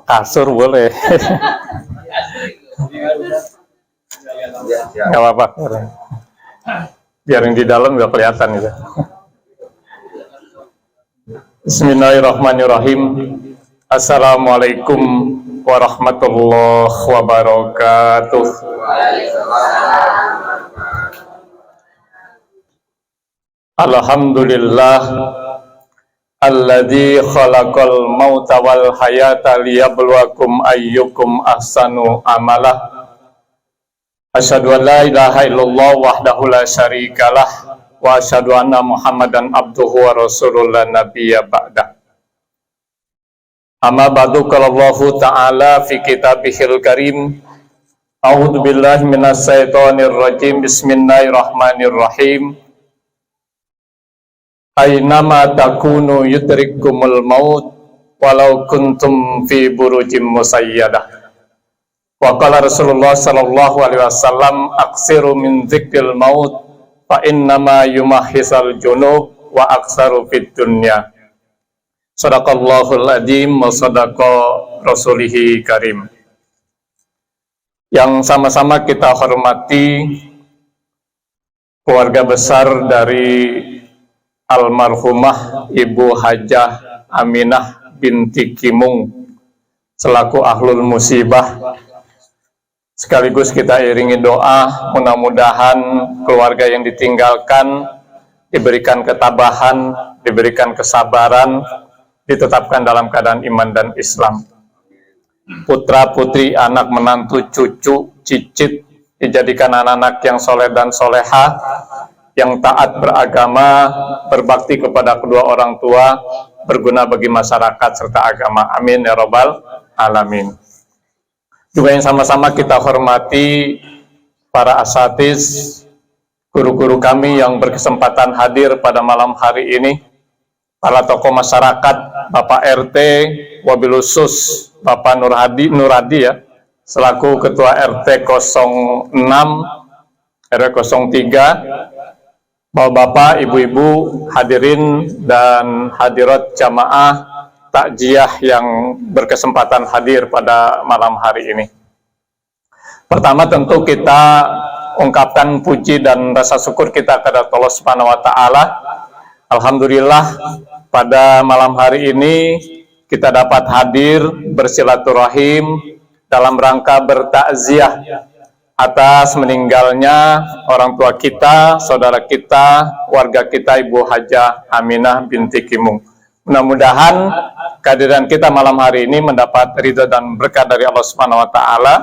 Kasur boleh. Gak apa-apa. Biar yang di dalam gak kelihatan gitu. Bismillahirrahmanirrahim. Assalamualaikum warahmatullahi wabarakatuh. Alhamdulillah alladzi khalaqal mauta wal hayata liyabluwakum ayyukum ahsanu amala. Asyhadu an la ilaha illallah wahdahu la syarikalah wa asyhadu anna Muhammadan abduhu wa rasulul la nabiyya ba'da. Amma ba'du, qala Allahu ta'ala fi kitabihil karim. A'udzu billahi minasy syaithanir rajim. Bismillahirrahmanirrahim. Aynama takunu yudrikumul maut walau kuntum fi burujim musayyadah. Wa qala Rasulullah sallallahu alaihi wasallam aksiru min dzikril maut fa innama yumahhisal junub wa aksaru fid dunya. Shadaqallahul adzim wa sadaqa rasulihi karim. Yang sama-sama kita hormati keluarga besar dari almarhumah Ibu Hajah Aminah binti Kimung selaku ahlul musibah. Sekaligus kita iringi doa, mudah-mudahan keluarga yang ditinggalkan diberikan ketabahan, diberikan kesabaran, ditetapkan dalam keadaan iman dan Islam. Putra putri, anak menantu, cucu, cicit dijadikan anak-anak yang soleh dan soleha, yang taat beragama, berbakti kepada kedua orang tua, berguna bagi masyarakat serta agama. Amin ya rabbal alamin. Juga yang sama-sama kita hormati para asatiz, guru-guru kami yang berkesempatan hadir pada malam hari ini, para tokoh masyarakat, Bapak RT, wabil khusus Bapak Nuradi ya, selaku Ketua RT 06, RW 03, Bapak-bapak, ibu-ibu, hadirin dan hadirat jamaah takziah yang berkesempatan hadir pada malam hari ini. Pertama tentu kita ungkapkan puji dan rasa syukur kita kepada Allah Subhanahu wa taala. Alhamdulillah pada malam hari ini kita dapat hadir bersilaturahim dalam rangka bertakziah atas meninggalnya orang tua kita, saudara kita, warga kita Ibu Hajah Aminah binti Kimung. Mudah-mudahan kehadiran kita malam hari ini mendapat ridha dan berkah dari Allah Subhanahu wa taala,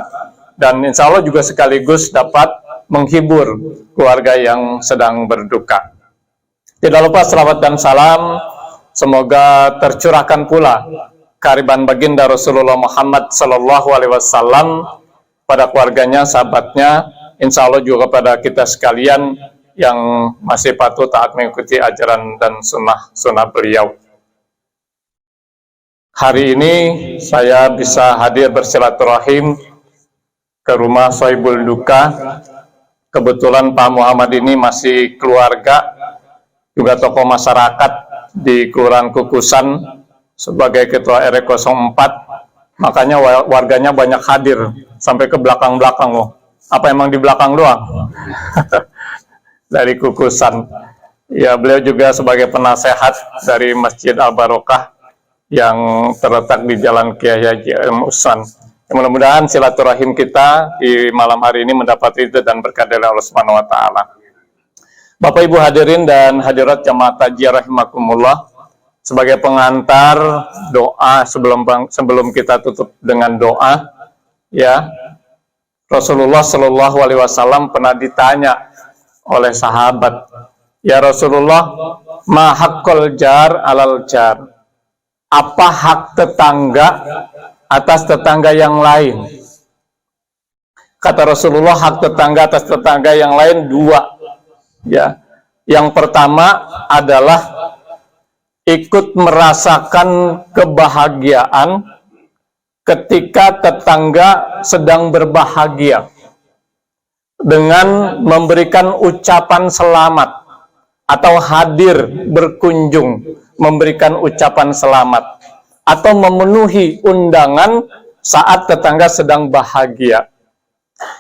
dan insya Allah juga sekaligus dapat menghibur keluarga yang sedang berduka. Tidak lupa selawat dan salam semoga tercurahkan pula kehadiran baginda Rasulullah Muhammad sallallahu alaihi wasallam pada keluarganya, sahabatnya, insya Allah juga pada kita sekalian yang masih patuh taat mengikuti ajaran dan sunnah beliau. Hari ini saya bisa hadir bersilaturahim ke rumah Sohibul Duka. Kebetulan Pak Muhammad ini masih keluarga, juga tokoh masyarakat di Kelurahan Kukusan sebagai Ketua RW 04. Makanya warganya banyak hadir sampai ke belakang-belakang loh. Apa emang di belakang doang? Dari Kukusan. Ya, beliau juga sebagai penasehat dari Masjid Al-Barokah yang terletak di Jalan Kiai Haji Musan. Mudah-mudahan silaturahim kita di malam hari ini mendapat ridha dan berkah dari Allah Subhanahu wa taala. Bapak Ibu hadirin dan hadirat jamaah takziah rahimakumullah, sebagai pengantar doa sebelum kita tutup dengan doa, ya, Rasulullah Shallallahu alaihi wasallam pernah ditanya oleh sahabat, "Ya Rasulullah, ma haqqul jar alal jar?" Apa hak tetangga atas tetangga yang lain? Kata Rasulullah, hak tetangga atas tetangga yang lain dua. Ya, yang pertama adalah ikut merasakan kebahagiaan ketika tetangga sedang berbahagia dengan memberikan ucapan selamat atau hadir berkunjung memberikan ucapan selamat atau memenuhi undangan saat tetangga sedang bahagia.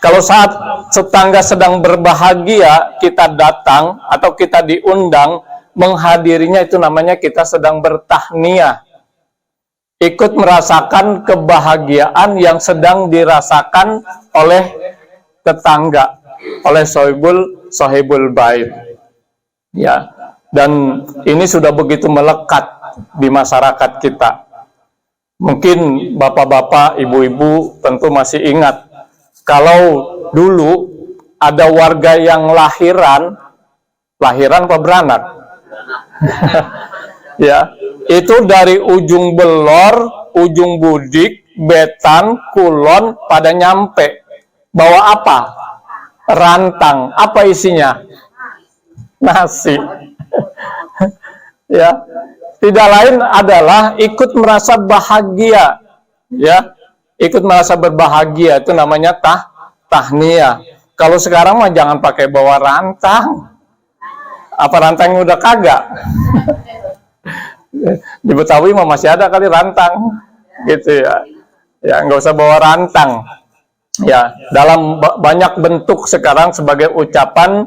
Kalau saat tetangga sedang berbahagia, kita datang atau kita diundang, menghadirinya itu namanya kita sedang bertahniah. Ikut merasakan kebahagiaan yang sedang dirasakan oleh tetangga, oleh sohibul bait. Ya, dan ini sudah begitu melekat di masyarakat kita. Mungkin bapak-bapak, ibu-ibu tentu masih ingat, kalau dulu ada warga yang lahiran apa beranak? Ya, itu dari ujung Belor, ujung Budik, Betan, Kulon pada nyampe. Bawa apa? Rantang. Apa isinya? Nasi. Ya, tidak lain adalah ikut merasa bahagia. Ya, ikut merasa berbahagia, itu namanya tahniah. Kalau sekarang mah jangan pakai bawa rantang. Apa rantangnya udah kagak? Di Betawi mah masih ada kali rantang, gitu ya. Ya, nggak usah bawa rantang. Ya, dalam banyak bentuk sekarang sebagai ucapan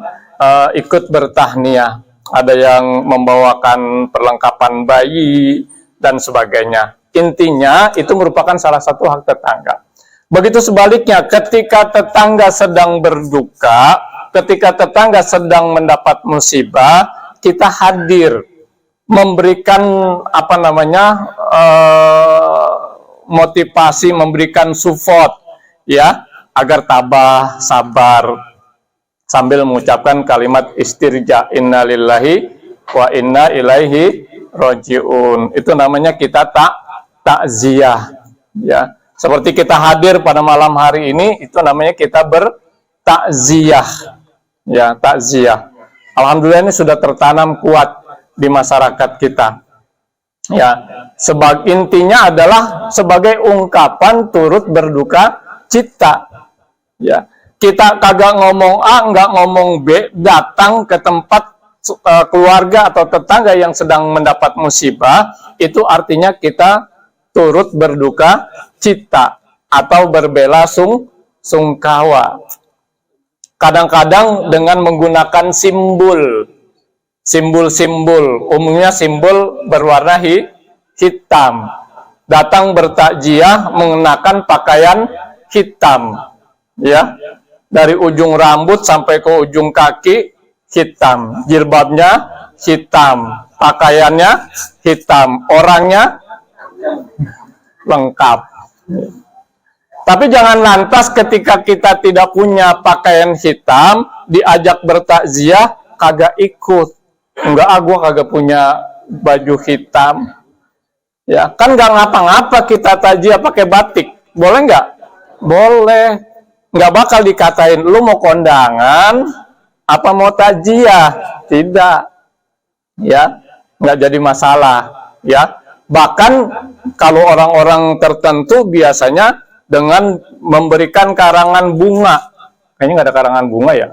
ikut bertahniah. Ada yang membawakan perlengkapan bayi dan sebagainya. Intinya itu merupakan salah satu hak tetangga. Begitu sebaliknya, ketika tetangga sedang berduka, ketika tetangga sedang mendapat musibah, kita hadir, memberikan motivasi, memberikan support, ya, agar tabah, sabar, sambil mengucapkan kalimat istirja, innalillahi wa inna ilaihi rojiun. Itu namanya kita takziah, ya. Seperti kita hadir pada malam hari ini, itu namanya kita bertakziah, ya, takziah. Alhamdulillah ini sudah tertanam kuat di masyarakat kita. Ya, intinya adalah sebagai ungkapan turut berduka cita. Ya, kita kagak ngomong A, nggak ngomong B, datang ke tempat keluarga atau tetangga yang sedang mendapat musibah, itu artinya kita turut berduka cita atau berbela sungkawa. Kadang-kadang dengan menggunakan simbol, umumnya simbol berwarna hitam. Datang bertakziah mengenakan pakaian hitam, ya, dari ujung rambut sampai ke ujung kaki hitam, jilbabnya hitam, pakaiannya hitam, orangnya lengkap. Tapi jangan lantas ketika kita tidak punya pakaian hitam, diajak bertakziah, kagak ikut. Enggak, gua kagak punya baju hitam. Ya, kan nggak ngapa-ngapa kita takziah pakai batik. Boleh nggak? Boleh. Nggak bakal dikatain, lu mau kondangan, apa mau takziah? Tidak. Ya, nggak jadi masalah. Ya, bahkan kalau orang-orang tertentu biasanya dengan memberikan karangan bunga. Kayaknya nggak ada karangan bunga ya.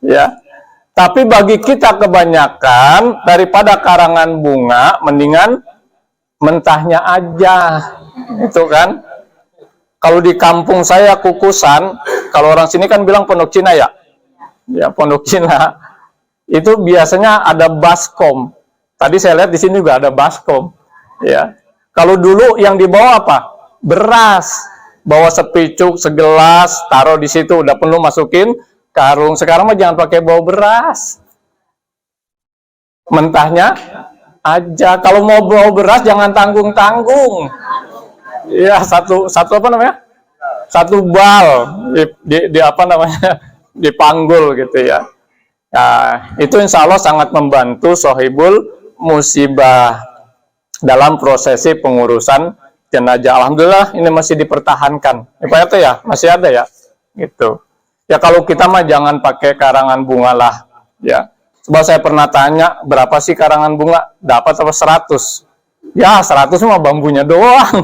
Ya. Tapi bagi kita kebanyakan daripada karangan bunga, mendingan mentahnya aja. Itu kan. Kalau di kampung saya Kukusan, kalau orang sini kan bilang Pondok Cina ya. Ya, Pondok Cina. Itu biasanya ada baskom. Tadi saya lihat di sini juga ada baskom. Ya. Kalau dulu yang dibawa apa? Beras. Bawa sepicuk, segelas, taruh di situ, udah penuh masukin karung. Sekarang mah jangan pakai bawa beras. Mentahnya aja. Kalau mau bawa beras jangan tanggung-tanggung. Ya, satu apa namanya? Satu bal di apa namanya? Dipanggul gitu ya. Nah, itu insya Allah sangat membantu sohibul musibah dalam prosesi pengurusan jenazah. Alhamdulillah ini masih dipertahankan. Pak RT ya, masih ada ya, gitu. Ya kalau kita mah jangan pakai karangan bunga lah, ya. Sebab saya pernah tanya berapa sih karangan bunga, dapat apa 100? Ya 100 mah bambunya doang.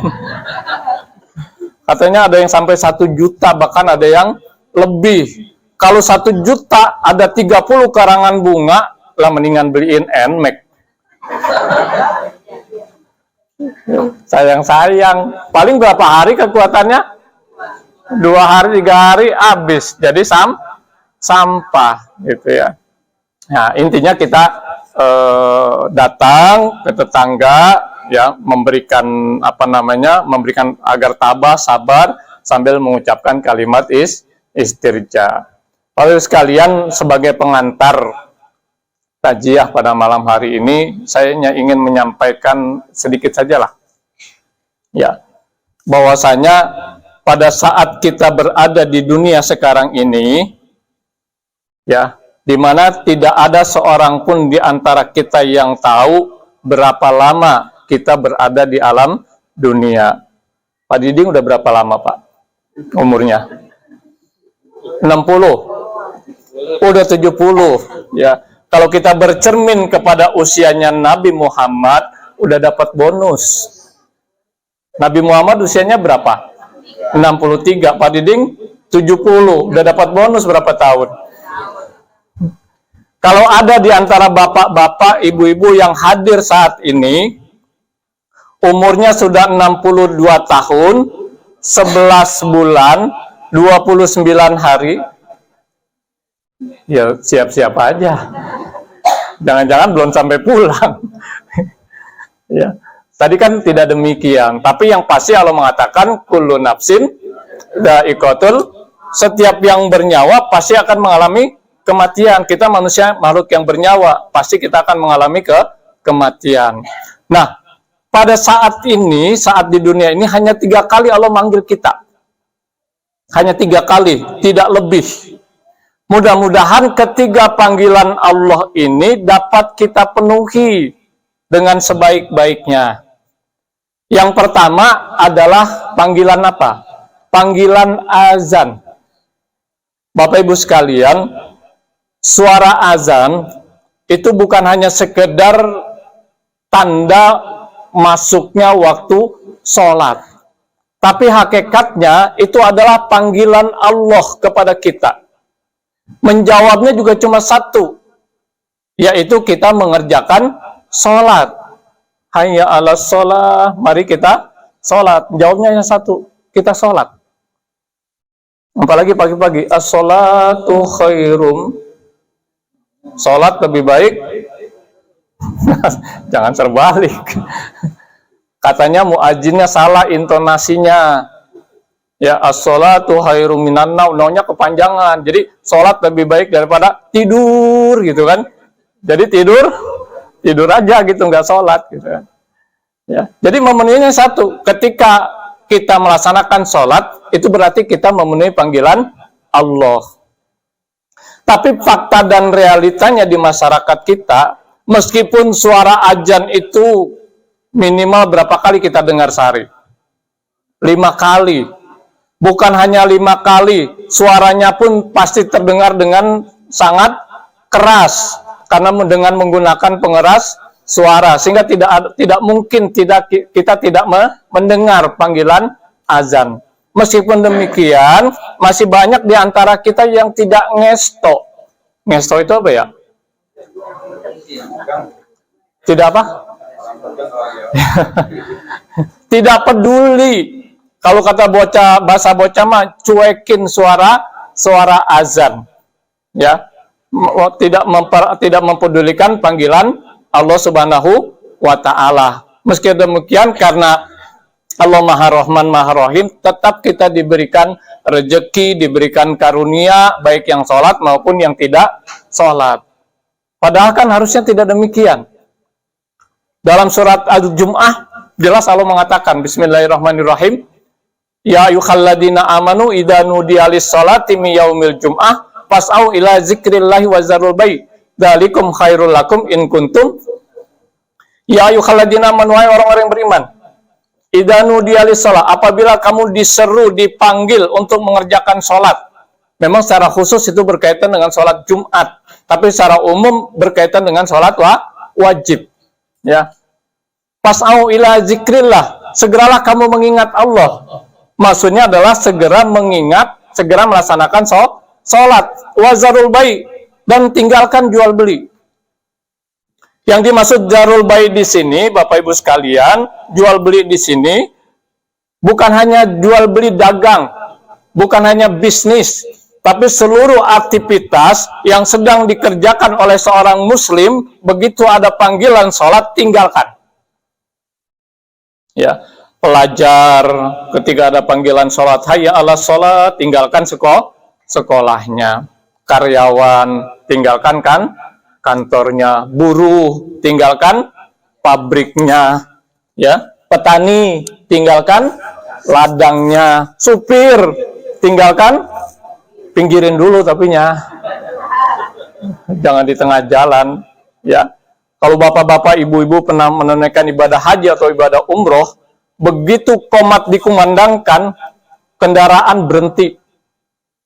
Katanya ada yang sampai 1 juta, bahkan ada yang lebih. Kalau 1 juta ada 30 karangan bunga, lah mendingan beliin NMAX. Sayang, paling berapa hari kekuatannya? 2 hari, 3 hari habis, jadi sampah gitu ya. Nah, intinya kita datang ke tetangga ya, memberikan memberikan agar tabah, sabar sambil mengucapkan kalimat istirja. Lalu sekalian, sebagai pengantar takziah pada malam hari ini, saya ingin menyampaikan sedikit sajalah. Ya, bahwasanya pada saat kita berada di dunia sekarang ini, ya, di mana tidak ada seorang pun di antara kita yang tahu berapa lama kita berada di alam dunia. Pak Diding udah berapa lama, Pak? Umurnya? 60? Udah 70, ya. Kalau kita bercermin kepada usianya Nabi Muhammad, udah dapat bonus. Nabi Muhammad usianya berapa? 63. Pak Diding 70, udah dapat bonus berapa tahun? Kalau ada di antara bapak-bapak, ibu-ibu yang hadir saat ini, umurnya sudah 62 tahun, 11 bulan, 29 hari, ya siap-siap aja. Jangan-jangan belum sampai pulang. Ya. Tadi kan tidak demikian, tapi yang pasti Allah mengatakan kullu nafsin dha'iqatul, setiap yang bernyawa pasti akan mengalami kematian. Kita manusia makhluk yang bernyawa, pasti kita akan mengalami kematian. Nah, pada saat ini, saat di dunia ini hanya 3 kali Allah manggil kita. Hanya 3 kali, tidak lebih. Mudah-mudahan ketiga panggilan Allah ini dapat kita penuhi dengan sebaik-baiknya. Yang pertama adalah panggilan apa? Panggilan azan. Bapak Ibu sekalian, suara azan itu bukan hanya sekedar tanda masuknya waktu sholat. Tapi hakikatnya itu adalah panggilan Allah kepada kita. Menjawabnya juga cuma satu, yaitu kita mengerjakan sholat. Hayya ala sholat, mari kita sholat. Jawabnya hanya satu, kita sholat. Apalagi pagi-pagi, as-sholatu khairum, sholat lebih baik. Jangan terbalik. Katanya muadzinnya salah intonasinya. Ya, as-sholatu khairum minan naum, naunya kepanjangan. Jadi sholat lebih baik daripada tidur gitu kan. Jadi tidur aja gitu, nggak sholat gitu kan. Ya, jadi memenuhinya satu. Ketika kita melaksanakan sholat, itu berarti kita memenuhi panggilan Allah. Tapi fakta dan realitanya di masyarakat kita, meskipun suara azan itu minimal berapa kali kita dengar sehari? 5 kali. Bukan hanya 5 kali, suaranya pun pasti terdengar dengan sangat keras karena dengan menggunakan pengeras suara, sehingga tidak mungkin kita tidak mendengar panggilan azan. Meskipun demikian, masih banyak di antara kita yang tidak ngesto. Ngesto itu apa ya? Tidak apa? Tidak peduli. Kalau kata bahasa bocah mah, cuekin suara azan. Ya. Tidak mempedulikan panggilan Allah Subhanahu wa ta'ala. Meski demikian, karena Allah Maha Rahman Maha Rahim, tetap kita diberikan rezeki, diberikan karunia, baik yang sholat maupun yang tidak sholat. Padahal kan harusnya tidak demikian. Dalam surat Al-Jum'ah, jelas Allah mengatakan, Bismillahirrahmanirrahim, Ya ayyuhalladzina amanu idza nudiya lis-sholati min yaumil jum'ah fas'au ila zikrillahi wa zarul bai'. Dzalikum khairul lakum in kuntum. Ya ayyuhalladzina amanu, wahai orang-orang yang beriman. Idza nudiya lis-sholat, apabila kamu diseru, dipanggil untuk mengerjakan sholat. Memang secara khusus itu berkaitan dengan sholat Jumat, tapi secara umum berkaitan dengan sholat wajib. Ya. Fas'au ila zikrillah, segeralah kamu mengingat Allah. Maksudnya adalah segera mengingat, segera melaksanakan sholat, wazarul bai', dan tinggalkan jual beli. Yang dimaksud darul bai di sini, Bapak Ibu sekalian, jual beli di sini bukan hanya jual beli dagang, bukan hanya bisnis, tapi seluruh aktivitas yang sedang dikerjakan oleh seorang muslim, begitu ada panggilan sholat, tinggalkan. Ya, pelajar ketika ada panggilan sholat, hayya ala sholat, tinggalkan sekolahnya. Karyawan, tinggalkan kan kantornya. Buruh, tinggalkan pabriknya. Ya, petani, tinggalkan ladangnya. Supir, tinggalkan, pinggirin dulu tapinya. Jangan di tengah jalan. Ya, kalau bapak-bapak, ibu-ibu pernah menunaikan ibadah haji atau ibadah umroh, begitu qomat dikumandangkan, kendaraan berhenti.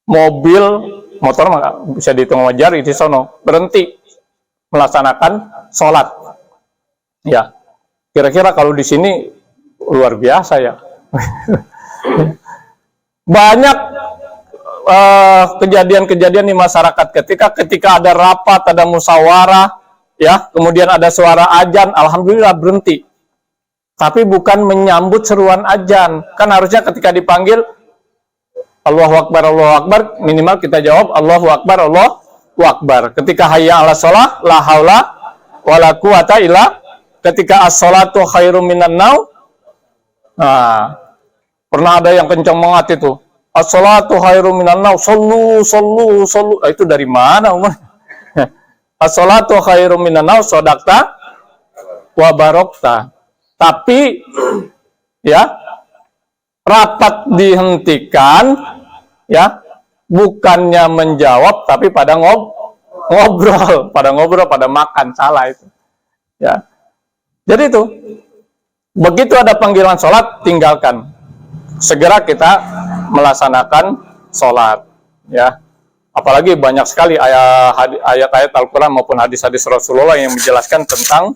Mobil, motor bisa dihitung jari di sono, berhenti melaksanakan sholat. Ya, kira-kira kalau di sini luar biasa ya. Banyak kejadian-kejadian di masyarakat ketika ada rapat, ada musyawarah, ya, kemudian ada suara azan, alhamdulillah berhenti. Tapi bukan menyambut seruan azan. Kan harusnya ketika dipanggil Allahu Akbar, minimal kita jawab Allahu Akbar, Allahu Akbar. Ketika hayya ala sholah, la haula wala quwata illa, ketika as-sholatu khairum minan naum. Nah, pernah ada yang kencang banget itu. As-sholatu khairum minan naum, sallu. Itu dari mana, Umar? As-sholatu khairum minan naum, sodakta wa barokta. Tapi ya, rapat dihentikan, ya, bukannya menjawab tapi pada ngobrol, pada makan, salah itu. Ya. Jadi itu, begitu ada panggilan sholat, tinggalkan. Segera kita melaksanakan sholat, ya. Apalagi banyak sekali ayat-ayat Al-Quran maupun hadis-hadis Rasulullah yang menjelaskan tentang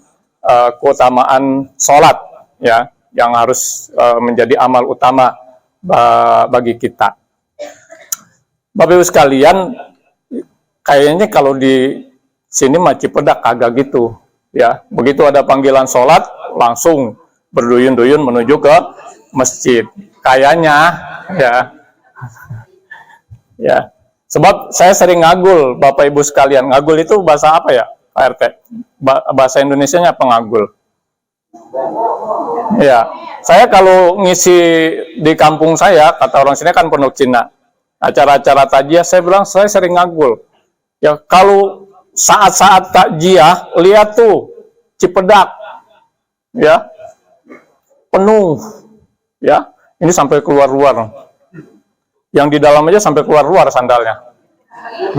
keutamaan sholat, ya, yang harus menjadi amal utama bagi kita. Bapak Ibu sekalian, kayaknya kalau di sini mah Cipedak kagak gitu, ya. Begitu ada panggilan sholat, langsung berduyun-duyun menuju ke masjid. Kayaknya, ya. Ya. Sebab saya sering ngagul, Bapak Ibu sekalian. Ngagul itu bahasa apa ya, Pak RT? Bahasa Indonesianya pengagul. Ya, saya kalau ngisi di kampung saya, kata orang sini kan Pondok Cina, acara-acara takjiah, saya bilang saya sering ngagul. Ya, kalau saat-saat takjiah, lihat tuh Cipedak, ya, penuh, ya, ini sampai keluar-luar. Yang di dalam aja sampai keluar-luar sandalnya.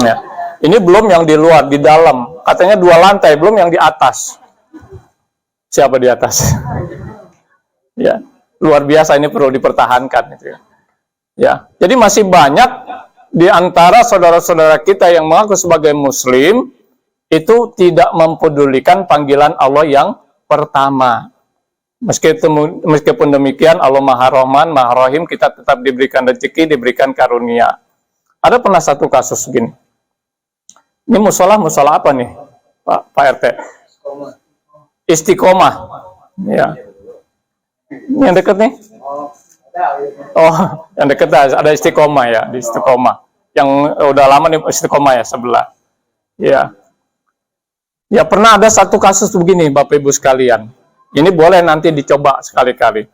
Ya. Ini belum yang di luar, di dalam. Katanya 2 lantai, belum yang di atas. Siapa di atas? Ya, luar biasa, ini perlu dipertahankan. Gitu ya. Ya, jadi masih banyak di antara saudara-saudara kita yang mengaku sebagai Muslim itu tidak mempedulikan panggilan Allah yang pertama. Meskipun demikian, Allah Maha Rahman, Maha Rahim, kita tetap diberikan rezeki, diberikan karunia. Ada pernah satu kasus gini. Ini musola apa nih, Pak RT? Istiqomah. Ya. Ini yang dekat nih? Oh, yang dekat ada Istiqomah ya, di Istiqomah. Yang udah lama nih Istiqomah ya, sebelah. Ya. Ya, pernah ada satu kasus begini, Bapak Ibu sekalian. Ini boleh nanti dicoba sekali-kali.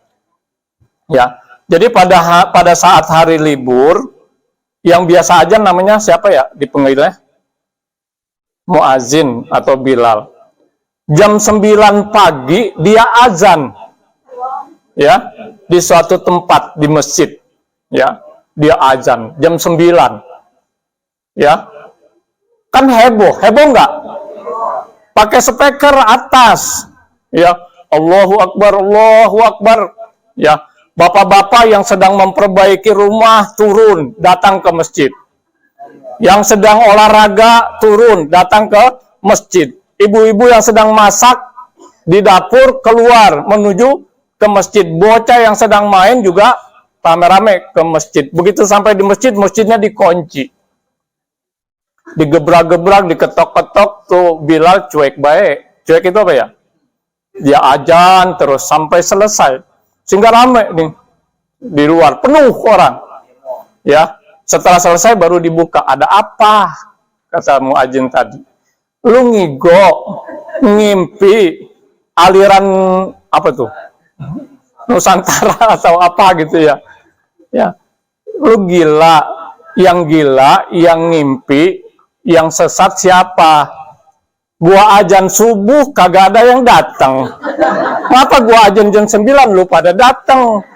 Ya. Jadi pada saat hari libur, yang biasa aja namanya siapa ya di penggilnya? Muazin atau Bilal. Jam 9 pagi dia azan. Ya, di suatu tempat di masjid. Ya, dia azan jam 9. Ya. Kan heboh enggak? Pakai speaker atas. Ya, Allahu Akbar. Ya, bapak-bapak yang sedang memperbaiki rumah turun, datang ke masjid. Yang sedang olahraga turun, datang ke masjid. Ibu-ibu yang sedang masak di dapur keluar menuju ke masjid. Bocah yang sedang main juga rame-rame ke masjid. Begitu sampai di masjid, masjidnya dikunci. Digebrak-gebrak, diketok-ketok, tuh Bilal cuek baik. Cuek itu apa ya? Dia azan terus sampai selesai. Sehingga rame nih di luar, penuh orang. Ya, setelah selesai baru dibuka. Ada apa? Kata muadzin tadi. Lu ngigo, ngimpi aliran apa tuh? Nusantara atau apa gitu ya. Ya. Lu gila, yang ngimpi, yang sesat siapa? Gua azan subuh kagak ada yang datang. Maka gua azan jam 9 lu pada datang.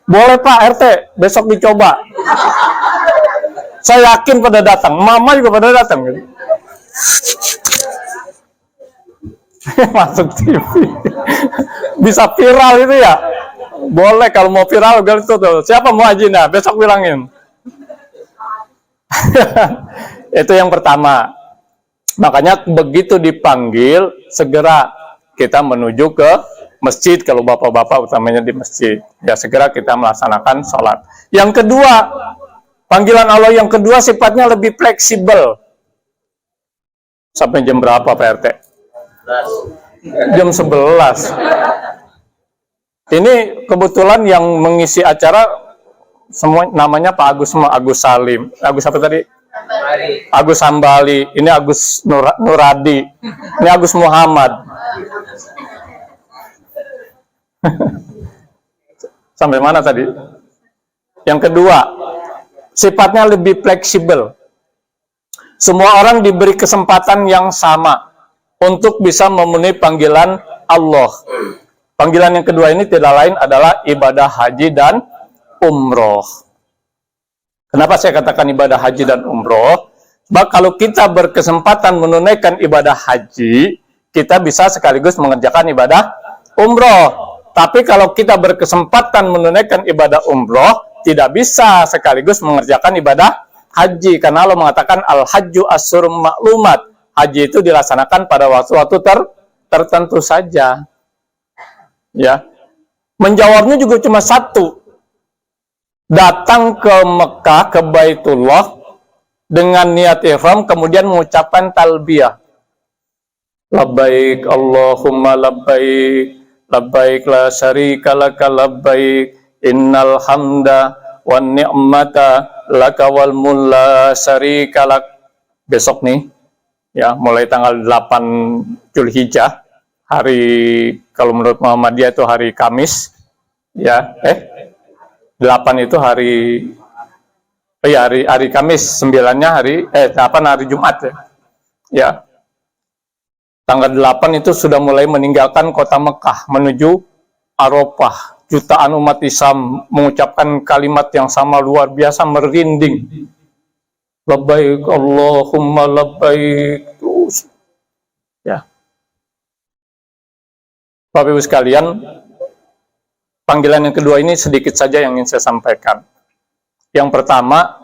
Boleh Pak RT, besok dicoba. Saya yakin pada datang, mama juga pada datang gitu. Masuk TV. Bisa viral itu ya? Boleh kalau mau viral gitu tuh. Siapa mau ajinnya? Besok bilangin. Itu yang pertama. Makanya begitu dipanggil, segera kita menuju ke masjid, kalau bapak-bapak utamanya di masjid. Ya segera kita melaksanakan sholat. Yang kedua, panggilan Allah yang kedua sifatnya lebih fleksibel. Sampai jam berapa Pak RT? Jam 11. Ini kebetulan yang mengisi acara semua namanya Pak Agus Salim. Agus apa tadi? Agus Hambali, ini Agus Nuradi, ini Agus Muhammad. Sampai mana tadi? Yang kedua, sifatnya lebih fleksibel. Semua orang diberi kesempatan yang sama untuk bisa memenuhi panggilan Allah. Panggilan yang kedua ini tidak lain adalah ibadah haji dan umroh. Kenapa saya katakan ibadah haji dan umroh? Sebab kalau kita berkesempatan menunaikan ibadah haji, kita bisa sekaligus mengerjakan ibadah umroh. Tapi kalau kita berkesempatan menunaikan ibadah umroh, tidak bisa sekaligus mengerjakan ibadah haji. Karena Allah mengatakan al-hajju asyhurun ma'lumat. Haji itu dilaksanakan pada waktu-waktu tertentu saja. Ya. Menjawabnya juga cuma satu. Datang ke Mekah, ke Baitullah dengan niat ihram, kemudian mengucapkan talbiyah. Labbaik Allahumma labbaik, labbaik la syarika laka labbaik, innal hamda wan ni'mata laka wal mulk la syarika lak. Besok nih, ya, mulai tanggal 8 Dzulhijjah, hari kalau menurut Muhammadiyah itu hari Kamis, ya, 8 itu hari hari Kamis, 9-nya hari 8 hari Jumat ya. Ya. Tanggal 8 itu sudah mulai meninggalkan kota Mekah menuju Arafah. Jutaan umat Islam mengucapkan kalimat yang sama luar biasa merinding. Labbaik Allahumma labbaik. Ya. Bapak Ibu sekalian, panggilan yang kedua ini sedikit saja yang ingin saya sampaikan. Yang pertama,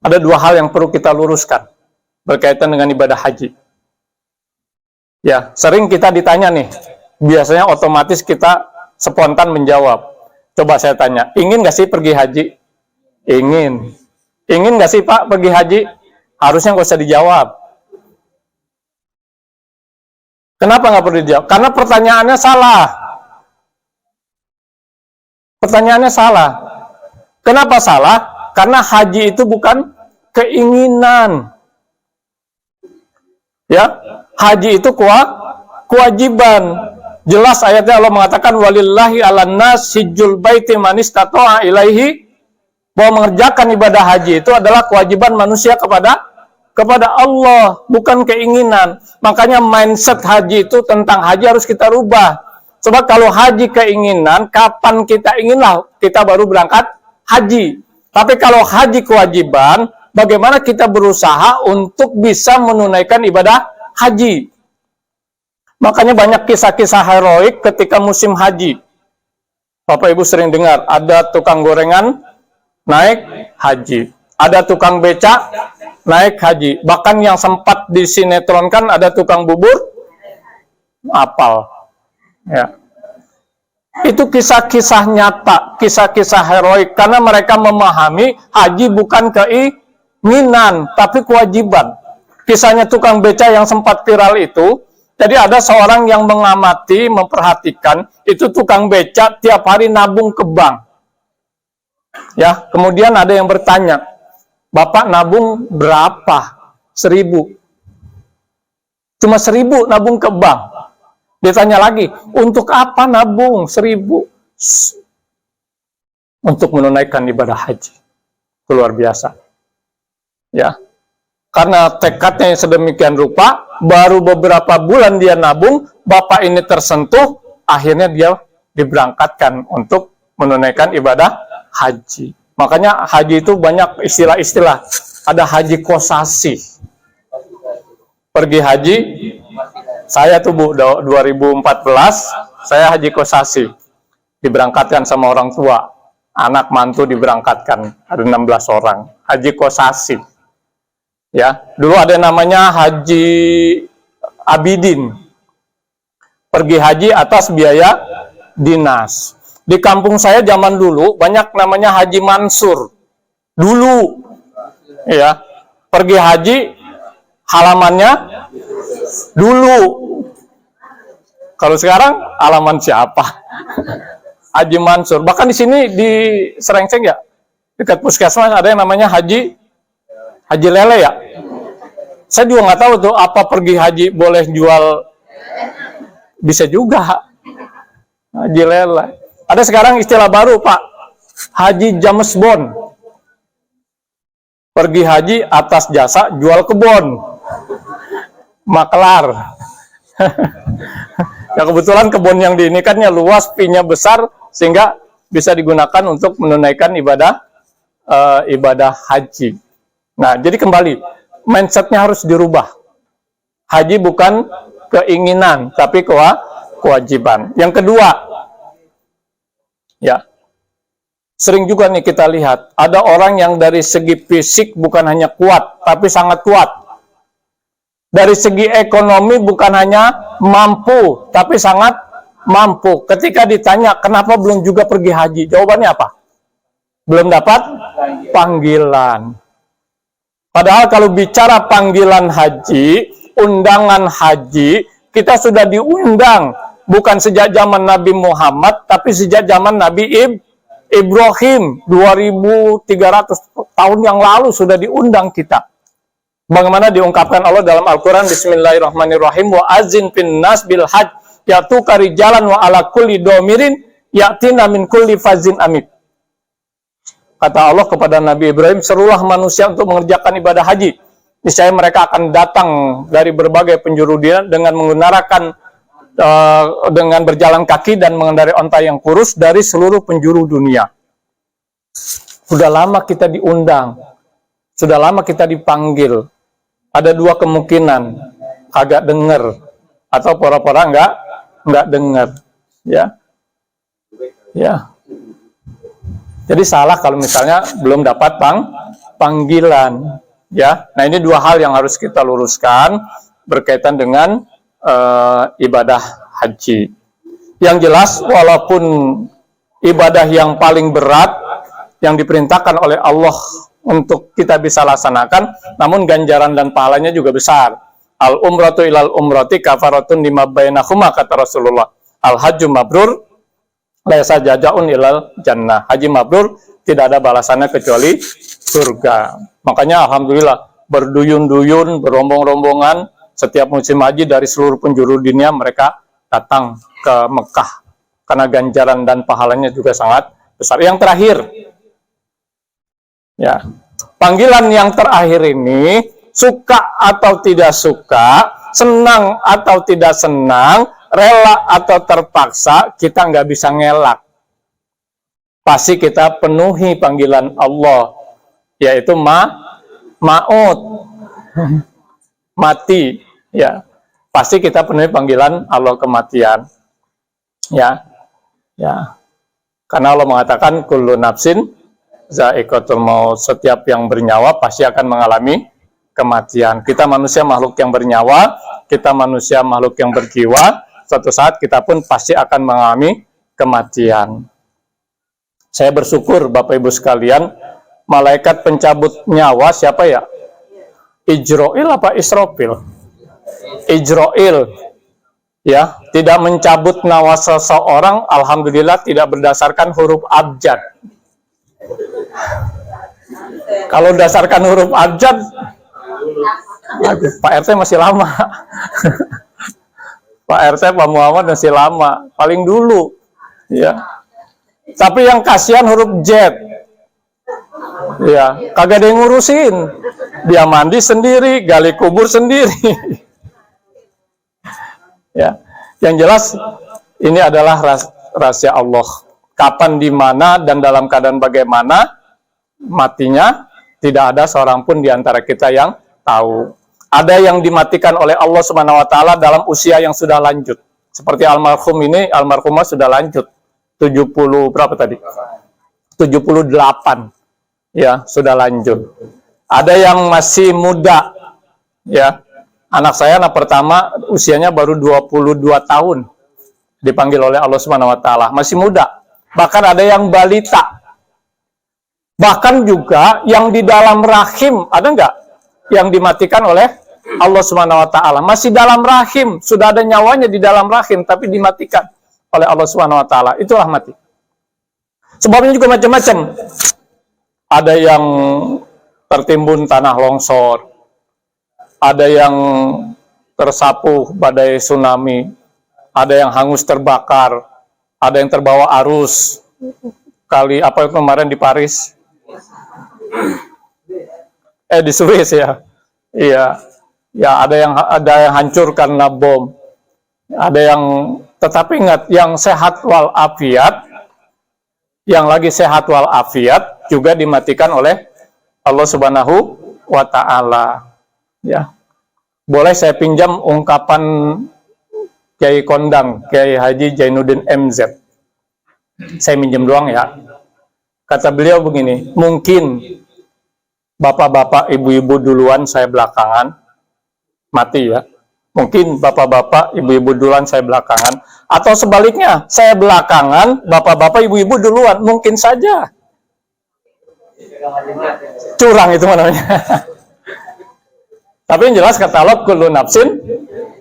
ada dua hal yang perlu kita luruskan berkaitan dengan ibadah haji. Ya, sering kita ditanya nih, biasanya otomatis kita spontan menjawab. Coba saya tanya, ingin nggak sih pergi haji? Ingin. Ingin nggak sih Pak pergi haji? Harusnya nggak usah dijawab. Kenapa nggak perlu dijawab? Karena pertanyaannya salah. Pertanyaannya salah. Kenapa salah? Karena haji itu bukan keinginan. Ya, haji itu kewajiban. Jelas ayatnya Allah mengatakan walillahi 'alan nas hijjul baiti man istata'a ilaihi, bahwa mengerjakan ibadah haji itu adalah kewajiban manusia kepada Allah, bukan keinginan. Makanya mindset haji itu tentang haji harus kita rubah. Sebab kalau haji keinginan, kapan kita inginlah kita baru berangkat haji. Tapi kalau haji kewajiban, bagaimana kita berusaha untuk bisa menunaikan ibadah haji. Makanya banyak kisah-kisah heroik ketika musim haji. Bapak Ibu sering dengar, ada tukang gorengan naik haji. Ada tukang becak naik haji. Bahkan yang sempat disinetronkan ada tukang bubur apal. Ya. Itu kisah-kisah nyata, kisah-kisah heroik, karena mereka memahami haji bukan keinginan, tapi kewajiban. Kisahnya tukang beca yang sempat viral itu, jadi ada seorang yang mengamati, memperhatikan, itu tukang beca tiap hari nabung ke bank. Ya, kemudian ada yang bertanya, Bapak nabung berapa? 1.000. Cuma 1.000 nabung ke bank. Ditanya lagi, untuk apa nabung 1.000? Untuk menunaikan ibadah haji. Itu luar biasa. Ya, karena tekadnya yang sedemikian rupa, baru beberapa bulan dia nabung, bapak ini tersentuh, akhirnya dia diberangkatkan untuk menunaikan ibadah haji. Makanya haji itu banyak istilah-istilah. Ada haji kosasi. Pergi haji, saya tuh Bu, 2014, saya haji kosasi. Diberangkatkan sama orang tua. Anak mantu diberangkatkan. Ada 16 orang. Haji kosasi. Ya, dulu ada namanya Haji Abidin. Pergi haji atas biaya dinas. Di kampung saya zaman dulu banyak namanya Haji Mansur. Dulu ya, pergi haji halamannya dulu. Kalau sekarang halaman siapa? Haji Mansur. Bahkan di sini di Serengseng ya, dekat puskesmas ada yang namanya Haji Lele ya. Saya juga nggak tahu tuh apa pergi haji boleh jual, bisa juga Haji Lele. Ada sekarang istilah baru Pak, Haji James Bond. Pergi haji atas jasa jual kebun, maklar. Ya kebetulan kebun yang diinikannya luas, fee-nya besar, sehingga bisa digunakan untuk menunaikan ibadah haji. Nah, jadi kembali, mindset-nya harus dirubah. Haji bukan keinginan, tapi kewajiban. Yang kedua, ya, sering juga nih kita lihat, ada orang yang dari segi fisik bukan hanya kuat, tapi sangat kuat. Dari segi ekonomi bukan hanya mampu, tapi sangat mampu. Ketika ditanya, kenapa belum juga pergi haji? Jawabannya apa? Belum dapat panggilan. Padahal kalau bicara panggilan haji, undangan haji, kita sudah diundang. Bukan sejak zaman Nabi Muhammad, tapi sejak zaman Nabi Ibrahim. 2300 tahun yang lalu sudah diundang kita. Bagaimana diungkapkan Allah dalam Al-Quran, Bismillahirrahmanirrahim, wa azin fin nas bil hajj ya'tuka rijalan wa ala kulli domirin ya'tina min kulli fazin amik. Kata Allah kepada Nabi Ibrahim, serulah manusia untuk mengerjakan ibadah haji. Niscaya mereka akan datang dari berbagai penjuru dunia dengan menggunakan dengan berjalan kaki dan mengendarai onta yang kurus dari seluruh penjuru dunia. Sudah lama kita diundang, sudah lama kita dipanggil. Ada dua kemungkinan, agak dengar atau pura-pura enggak dengar, ya. Ya. Jadi salah kalau misalnya belum dapat panggilan, ya. Nah, ini dua hal yang harus kita luruskan berkaitan dengan ibadah haji. Yang jelas, walaupun ibadah yang paling berat yang diperintahkan oleh Allah untuk kita bisa laksanakan, namun ganjaran dan pahalanya juga besar. Al-umratu ilal umrati kafaratun lima bainahuma, kata Rasulullah. Al-hajju mabrur laisa jazaa'un ilal jannah. Haji mabrur tidak ada balasannya kecuali surga. Makanya alhamdulillah berduyun-duyun, berombong-rombongan setiap musim haji dari seluruh penjuru dunia mereka datang ke Mekah karena ganjaran dan pahalanya juga sangat besar. Yang terakhir, ya, panggilan yang terakhir ini, suka atau tidak suka, senang atau tidak senang, rela atau terpaksa, kita nggak bisa ngelak. Pasti kita penuhi panggilan Allah, yaitu maut, mati. Ya, pasti kita penuhi panggilan Allah, kematian. Ya, ya. Karena Allah mengatakan kullu nafsin za'iqatul maut, setiap yang bernyawa pasti akan mengalami kematian. Kita manusia makhluk yang bernyawa, kita manusia makhluk yang berjiwa, suatu saat kita pun pasti akan mengalami kematian. Saya bersyukur Bapak Ibu sekalian, malaikat pencabut nyawa siapa ya? Ijroil apa Israfil? Ijroil, ya, tidak mencabut nyawa seseorang, alhamdulillah tidak berdasarkan huruf abjad. Kalau berdasarkan huruf abjad, Pak RT masih lama. Pak RT, Pak Muhammad masih lama, paling dulu, ya. Tapi yang kasihan huruf Z, ya, kagak ada yang ngurusin. Dia mandi sendiri, gali kubur sendiri. Ya, yang jelas ini adalah rahasia Allah. Kapan, di mana, dan dalam keadaan bagaimana matinya, tidak ada seorang pun di antara kita yang tahu. Ada yang dimatikan oleh Allah Subhanahu wa taala dalam usia yang sudah lanjut. Seperti almarhum ini, almarhumah sudah lanjut. 70 berapa tadi? 78. Ya, sudah lanjut. Ada yang masih muda. Ya. Anak saya anak pertama usianya baru 22 tahun. Dipanggil oleh Allah Subhanahu wa taala, masih muda. Bahkan ada yang balita. Bahkan juga yang di dalam rahim, ada enggak yang dimatikan oleh Allah Subhanahu wa taala? Masih dalam rahim, sudah ada nyawanya di dalam rahim tapi dimatikan oleh Allah Subhanahu wa taala. Itulah mati. Sebabnya juga macam-macam. Ada yang tertimbun tanah longsor, ada yang tersapu badai tsunami, ada yang hangus terbakar, ada yang terbawa arus. Kali apa kemarin di Paris? Di Swiss ya. Iya. Ya, ada yang hancur karena bom. Ada yang, tetapi ingat, yang sehat walafiat, yang lagi sehat walafiat juga dimatikan oleh Allah Subhanahu wa taala. Ya. Boleh saya pinjam ungkapan Kiai Kondang, Kiai Haji Jainuddin MZ. Saya minjem doang ya. Kata beliau begini, mungkin bapak-bapak, ibu-ibu duluan, saya belakangan, mati ya. Mungkin bapak-bapak, ibu-ibu duluan, saya belakangan. Atau sebaliknya, saya belakangan, bapak-bapak, ibu-ibu duluan. Mungkin saja. Curang itu namanya. Tapi yang jelas kata Allah, kullu nafsin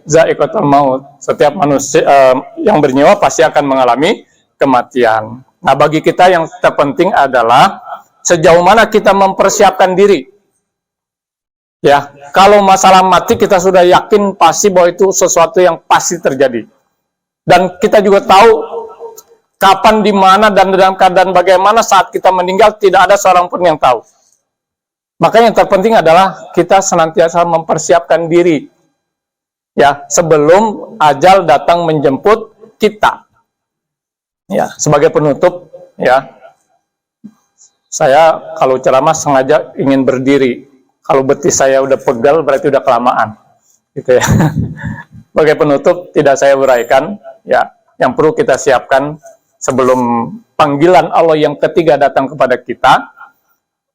za'iqatul maut. Setiap manusia yang bernyawa pasti akan mengalami kematian. Nah, bagi kita yang terpenting adalah sejauh mana kita mempersiapkan diri. Ya, kalau masalah mati kita sudah yakin pasti bahwa itu sesuatu yang pasti terjadi. Dan kita juga tahu kapan, di mana, dan dalam keadaan bagaimana saat kita meninggal, tidak ada seorang pun yang tahu. Makanya yang terpenting adalah kita senantiasa mempersiapkan diri. Ya, sebelum ajal datang menjemput kita. Ya, sebagai penutup, ya, saya kalau ceramah sengaja ingin berdiri. Kalau betis saya udah pegal, berarti udah kelamaan, gitu ya. Sebagai penutup, tidak saya uraikan, ya, yang perlu kita siapkan sebelum panggilan Allah yang ketiga datang kepada kita.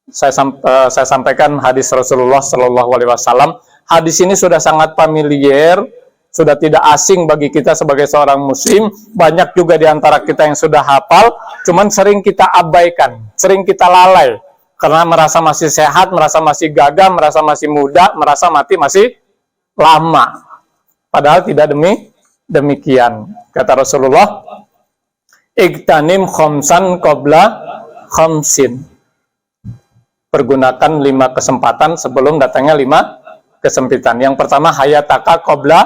Saya sampaikan hadis Rasulullah Shallallahu Alaihi Wasallam. Hadis ini sudah sangat familiar, sudah tidak asing bagi kita sebagai seorang muslim. Banyak juga di antara kita yang sudah hafal, cuman sering kita abaikan, sering kita lalai. Karena merasa masih sehat, merasa masih gagah, merasa masih muda, merasa mati masih lama. Padahal tidak demikian. Kata Rasulullah, Igtanim khamsan qabla khamsin. Pergunakan 5 kesempatan sebelum datangnya 5 kesempitan. Yang pertama, hayataka qabla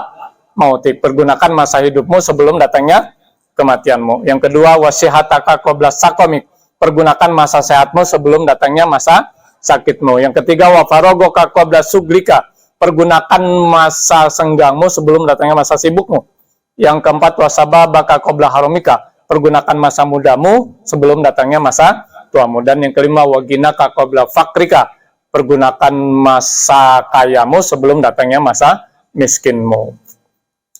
mautik. Pergunakan masa hidupmu sebelum datangnya kematianmu. Yang kedua, wasihataka qabla sakomik. Pergunakan masa sehatmu sebelum datangnya masa sakitmu. Yang ketiga, wafarogoka qabla suglika. Pergunakan masa senggangmu sebelum datangnya masa sibukmu. Yang keempat, wasababaka qabla harumika. Pergunakan masa mudamu sebelum datangnya masa tuamu. Dan yang kelima, waginaka qabla fakrika. Pergunakan masa kayamu sebelum datangnya masa miskinmu.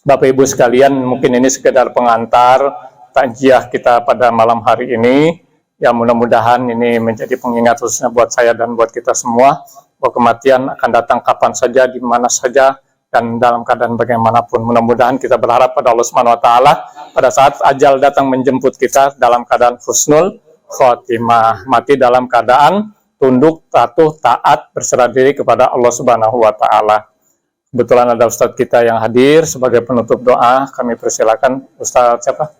Bapak Ibu sekalian, mungkin ini sekedar pengantar takziah kita pada malam hari ini. Ya, mudah-mudahan ini menjadi pengingat khususnya buat saya dan buat kita semua, bahwa kematian akan datang kapan saja, di mana saja, dan dalam keadaan bagaimanapun. Mudah-mudahan kita berharap pada Allah Subhanahu wa taala pada saat ajal datang menjemput kita dalam keadaan husnul khotimah, mati dalam keadaan tunduk, patuh, taat, berserah diri kepada Allah Subhanahu wa taala. Kebetulan ada Ustadz kita yang hadir sebagai penutup doa. Kami persilakan Ustadz siapa?